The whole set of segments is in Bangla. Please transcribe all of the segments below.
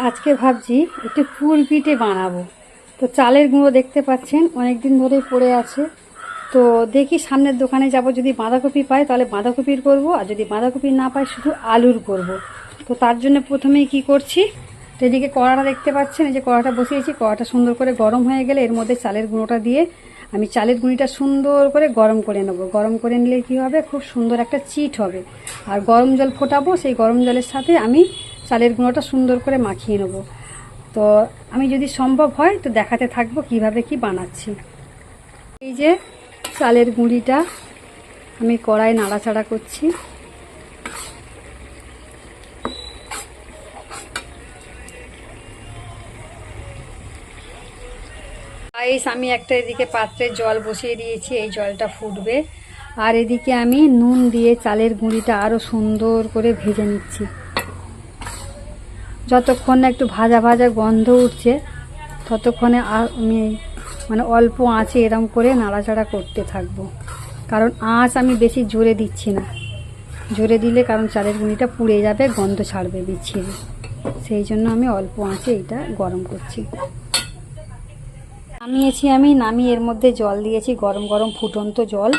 আজকে ভাবছি একটু ফুল পিঠে বানাবো। তো চালের গুঁড়ো দেখতে পাচ্ছেন অনেক দিন ধরেই পড়ে আছে। তো দেখি সামনের দোকানে যাব, যদি বাঁধাকপি পাই তাহলে বাঁধাকপির করব, আর যদি বাঁধাকপি না পাই শুধু আলুর করব। তো তার জন্য প্রথমেই কি করছি, তো এদিকে কড়াটা দেখতে পাচ্ছেন, এই যে কড়াটা বসিয়েছি, কড়াটা সুন্দর করে গরম হয়ে গেলে এর মধ্যে চালের গুঁড়োটা দিয়ে আমি চালের গুঁড়িটা সুন্দর করে গরম করে নেব। গরম করে নিলে কী হবে, খুব সুন্দর একটা চিট হবে। আর গরম জল ফোটাবো, সেই গরম জলের সাথে আমি চালের গুঁড়োটা সুন্দর করে মাখিয়ে নেব। তো আমি যদি সম্ভব হয় তো দেখাতে থাকবো কিভাবে কি বানাচ্ছি। এই যে চালের গুঁড়িটা আমি কড়াই নাড়াচাড়া করছি। আমি একটা এদিকে পাত্রে জল বসিয়ে দিয়েছি, এই জলটা ফুটবে। আর এদিকে আমি নুন দিয়ে চালের গুঁড়িটা আরও সুন্দর করে ভেজে নিচ্ছি। যতক্ষণ না একটু ভাজা ভাজা গন্ধ উঠছে ততক্ষণে আমি অল্প আঁচে এরম করে নাড়াচাড়া করতে থাকবো। কারণ আঁচ আমি বেশি জোরে দিচ্ছি না, জোরে দিলে কারণ চালের গুঁড়িটা পুড়ে যাবে, গন্ধ ছাড়বে বিচ্ছিরি। সেই জন্য আমি অল্প আঁচে এটা গরম করছি। আমি নামিয়ে এর মধ্যে জল দিয়েছি, গরম গরম ফুটন্ত জল।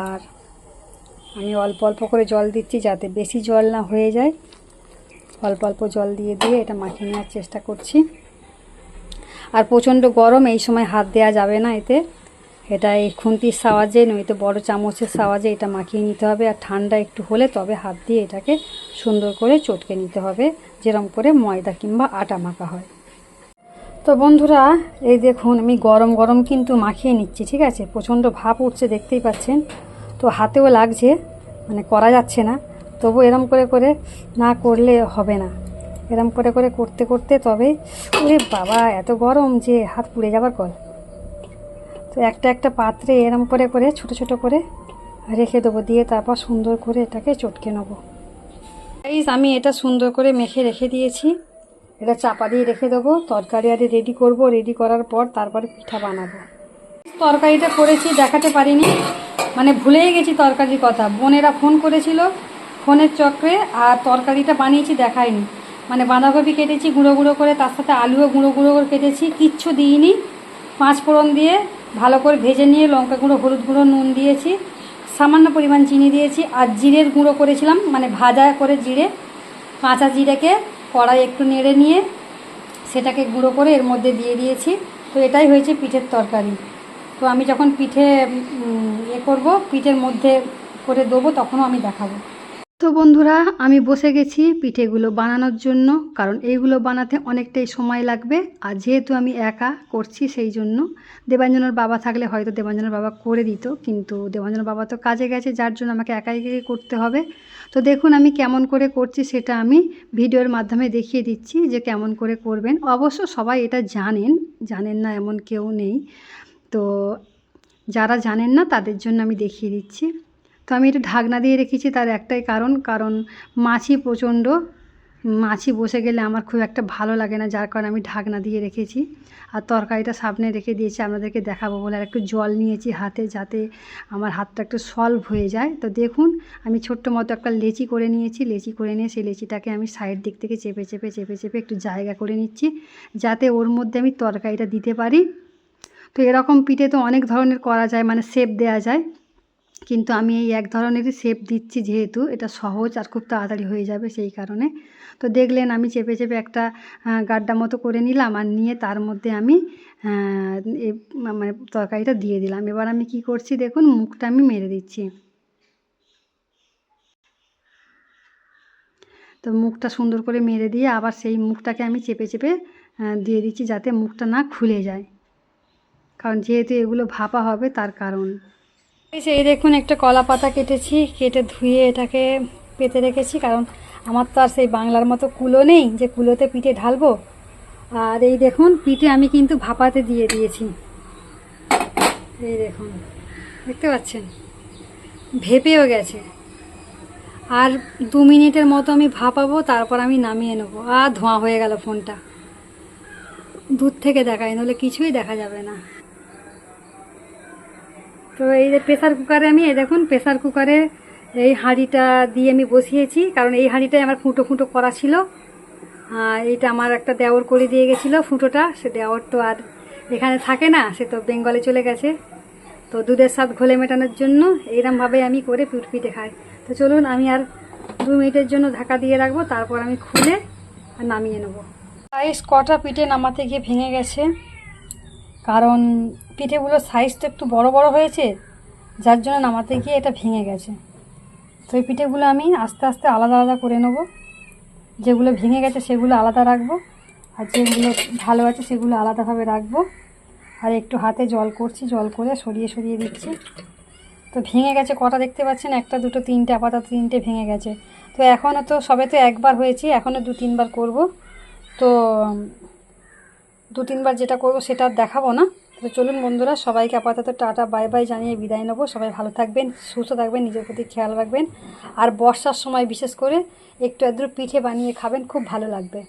আর আমি অল্প অল্প করে জল দিচ্ছি যাতে বেশি জল না হয়ে যায়। অল্প অল্প জল দিয়ে এটা মাখিয়ে নেওয়ার চেষ্টা করছি। আর প্রচণ্ড গরম, এই সময় হাত দেওয়া যাবে না এতে। এটা এই খুন্তির সাহায্যে নয়তো বড় চামচের সাহায্যে এটা মাখিয়ে নিতে হবে। আর ঠান্ডা একটু হলে তবে হাত দিয়ে এটাকে সুন্দর করে চটকে নিতে হবে, যেরকম করে ময়দা কিংবা আটা মাখা হয়। তো বন্ধুরা, এই দেখুন আমি গরম গরম কিন্তু মাখিয়ে নিচ্ছি, ঠিক আছে। প্রচণ্ড ভাপ উঠছে দেখতেই পাচ্ছেন, তো হাতেও লাগছে, করা যাচ্ছে না। তবু এরম করে করে না করলে হবে না, এরম করে করে করতে করতে তবে। ওরে বাবা, এত গরম যে হাত পুড়ে যাবার কল। তো একটা একটা পাত্রে এরম করে করে ছোট ছোট করে রেখে দেবো, দিয়ে তারপর সুন্দর করে এটাকে চটকে নেবো। আমি এটা সুন্দর করে মেখে রেখে দিয়েছি, এটা চাপা দিয়ে রেখে দেবো। তরকারি আরে রেডি করব, রেডি করার পর তারপরে পিঠা বানাবো। তরকারিটা করেছি দেখাতে পারিনি, ভুলেই গেছি তরকারির কথা। বোনেরা ফোন করেছিল, ফোনের চক্রে আর তরকারিটা বানিয়েছি দেখাইনি। বাঁধাকপি কেটেছি গুঁড়ো গুঁড়ো করে, তার সাথে আলুও গুঁড়ো গুঁড়ো করে কেটেছি, কিচ্ছু দিইনি। 5 ফোড়ন দিয়ে ভালো করে ভেজে নিয়ে লঙ্কা গুঁড়ো, হলুদ গুঁড়ো, নুন দিয়েছি, সামান্য পরিমাণ চিনি দিয়েছি। আর জিরের গুঁড়ো করেছিলাম, ভাজা করে জিরে, কাঁচা জিরেকে কড়াই একটু নেড়ে নিয়ে সেটাকে গুঁড়ো করে এর মধ্যে দিয়ে দিয়েছি। তো এটাই হয়েছে পিঠের তরকারি। তো আমি যখন পিঠে করব, পিঠের মধ্যে করে দেবো, তখনও আমি দেখাবো। তো বন্ধুরা, আমি বসে গেছি পিঠেগুলো বানানোর জন্য, কারণ এইগুলো বানাতে অনেকটাই সময় লাগবে। আর যেহেতু আমি একা করছি সেই জন্য, দেবাঞ্জনের বাবা থাকলে হয়তো দেবাঞ্জনের বাবা করে দিত, কিন্তু দেবাঞ্জনের বাবা তো কাজে গেছে, যার জন্য আমাকে একাই করতে হবে। তো দেখুন আমি কেমন করে করছি, সেটা আমি ভিডিওর মাধ্যমে দেখিয়ে দিচ্ছি যে কেমন করে করবেন। অবশ্য সবাই এটা জানেন না এমন কেউ নেই। তো যারা জানেন না তাদের জন্য আমি দেখিয়ে দিচ্ছি। তো আমি এটা ঢাকনা দিয়ে রেখেছি, তার একটাই কারণ মাছি বসে গেলে আমার খুব একটা ভালো লাগে না, যার কারণে আমি ঢাকনা দিয়ে রেখেছি। আর তরকারিটা সামনে রেখে দিয়েছি আপনাদেরকে দেখাবো বলে। আর একটু জল নিয়েছি হাতে, যাতে আমার হাতটা একটু সলভ হয়ে যায়। তো দেখুন আমি ছোট্ট মতো একটা লেচি করে নিয়েছি, লেচি করে নিয়ে সেই লেচিটাকে আমি সাইড দিক থেকে চেপে চেপে চেপে চেপে একটু জায়গা করে নিচ্ছি, যাতে ওর মধ্যে আমি তরকারিটা দিতে পারি। তো এরকম পিঠে তো অনেক ধরনের করা যায়, শেপ দেওয়া যায়, কিন্তু আমি এই এক ধরনেরই শেপ দিচ্ছি, যেহেতু এটা সহজ আর খুব তাড়াতাড়ি হয়ে যাবে সেই কারণে। তো দেখলেন আমি চেপে চেপে একটা গাড্ডা মতো করে নিলাম, আর নিয়ে তার মধ্যে আমি তরকারিটা দিয়ে দিলাম। এবার আমি কি করছি দেখুন, মুখটা আমি মেরে দিচ্ছি। তো মুখটা সুন্দর করে মেরে দিয়ে আবার সেই মুখটাকে আমি চেপে চেপে দিয়ে দিচ্ছি, যাতে মুখটা না খুলে যায়, কারণ যেহেতু এগুলো ভাপা হবে তার কারণ। এই দেখুন একটা কলা পাতা কেটেছি, কেটে ধুয়ে এটাকে পেতে রেখেছি, কারণ আমার তো আর সেই বাংলার মতো কুলো নেই যে কুলোতে পিঠে ঢালবো। আর এই দেখুন পিঠে আমি কিন্তু ভাপাতে দিয়ে দিয়েছি, এই দেখুন দেখতে পাচ্ছেন ভেপেও গেছে। আর 2 মিনিটের মতো আমি ভাপাবো, তারপর আমি নামিয়ে নেবো। আর ধোঁয়া হয়ে গেল ফোনটা, দূর থেকে দেখাই, নাহলে কিছুই দেখা যাবে না। তো এই যে প্রেসার কুকারে আমি দেখুন প্রেসার কুকারে এই হাঁড়িটা দিয়ে আমি বসিয়েছি, কারণ এই হাঁড়িটাই আমার ফুটো ফুটো করা ছিল। এইটা আমার একটা দেওর করে দিয়ে গেছিলো ফুটোটা, সে দেওর তো আর এখানে থাকে না, সে তো বেঙ্গলে চলে গেছে। তো দুধের স্বাদ ঘোলে মেটানোর জন্য এইরকমভাবে আমি করে পিঠে খাই। তো চলুন আমি আর 2 মিনিটের জন্য ঢাকা দিয়ে রাখবো, তারপর আমি খুলে আর নামিয়ে নেবো। সাইজ কটা পিঠে নামাতে গিয়ে ভেঙে গেছে, কারণ পিঠেগুলোর সাইজ তো একটু বড় বড় হয়েছে, যার জন্য নামাতে গিয়ে এটা ভেঙে গেছে। তো এই পিঠেগুলো আমি আস্তে আস্তে আলাদা আলাদা করে নেব, যেগুলো ভেঙে গেছে সেগুলো আলাদা রাখবো, আর যেগুলো ভালো আছে সেগুলো আলাদাভাবে রাখবো। আর একটু হাতে জল করছি, জল করে সরিয়ে সরিয়ে দিচ্ছি। তো ভেঙে গেছে কটা দেখতে পাচ্ছেন, 1 2 3টে, আপাতত 3টে ভেঙে গেছে। তো এখনও তো সবে তো একবার হয়েছে, এখনও 2 3 বার করব। তো 2 3 বার যেটা করব সেটা দেখাবো না। তো চলুন বন্ধুরা, সবাইকে আপাতত টাটা বাই বাই জানিয়ে বিদায় নেবো। সবাই ভালো থাকবেন, সুস্থ থাকবেন, নিজের প্রতি খেয়াল রাখবেন। আর বর্ষার সময় বিশেষ করে একটু আধটু পিঠে বানিয়ে খাবেন, খুব ভালো লাগবে।